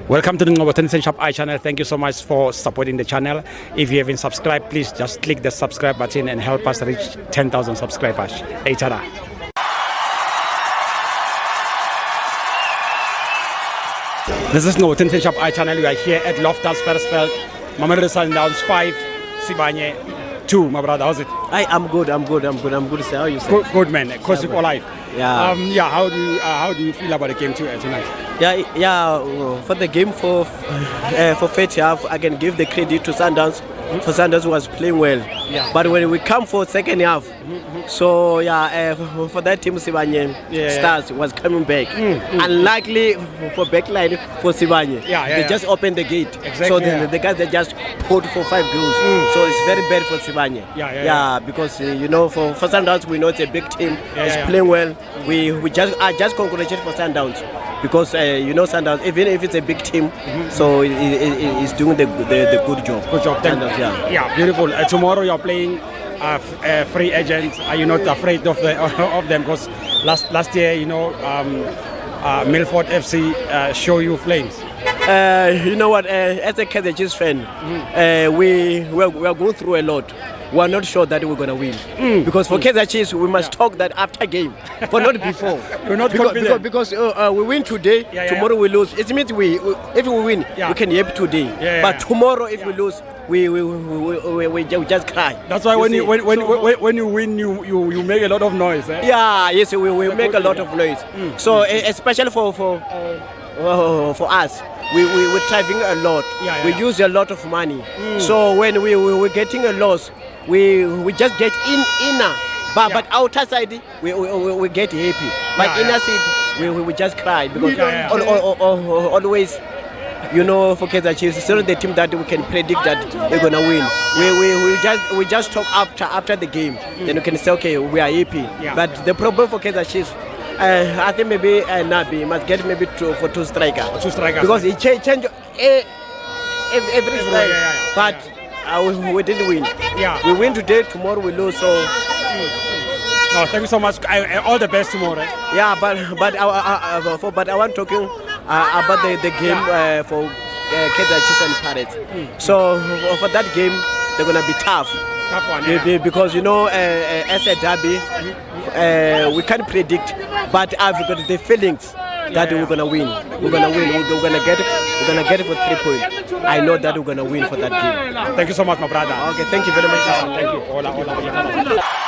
Welcome to the Tennis Shop I channel. Thank you so much for supporting the channel. If you haven't subscribed, please just click the subscribe button and help us reach 10,000 subscribers. Eitada. This is Tennis Shop I channel. We are here at Loftus Versfeld. Mamelodi Sundowns 5, Sibanye 2. My brother, how's it? I'm good, sir. How are you, sir? Good man. Course for life. Yeah. How do you feel about the game tonight? For the game for first half, I can give the credit to Sundowns. For Sundowns who was playing well. Yeah. But when we come for second half, so for that team Sibanye Stars was coming back. Unlikely for backline for Sibanye. They just opened the gate. Exactly, so the guys they just put for 5 goals. So it's very bad for Sibanye. Because for Sundowns we know it's a big team. It's playing well. I just congratulate for Sundowns. Because Sundowns, even if it's a big team, so it's doing the good job. Good job. Yeah, beautiful. Tomorrow you're playing free agents. Are you not afraid of them? Because last year, Milford FC show you flames. You know what? As a Kaizer Chiefs fan, we are going through a lot. We are not sure that we're going to win. Because for Kaizer Chiefs, we must talk that after game, but not before. We're not confident. Because we win today, tomorrow we lose. It means if we win, we can help today. But tomorrow, if we lose, we just cry. That's why when you win, you make a lot of noise. Eh? Yes, we make a lot of noise. So especially for us. We're driving a lot. We use a lot of money. So when we're getting a loss, we just get inner. But outer side, we get happy. But inner side, we just cry. Because always, for Kaizer Chiefs, it's not the team that we can predict that they're going to win. We just talk after the game. Then we can say, okay, we are happy. But the problem for Kaizer Chiefs, I think maybe Nabi must get maybe for two strikers. Because he change every strike. But we didn't win. We win today, tomorrow we lose. So. Thank you so much. All the best tomorrow. But I want talking about the game for Kaizer Chiefs and Pirates. So for that game, they're gonna be tough. Tough one, because as a derby, we can't predict, but I've got the feelings that we're gonna win. We're gonna get it for 3 points. I know that we're gonna win for that game. Thank you so much, my brother. Okay, thank you very much. Thank you. Hola.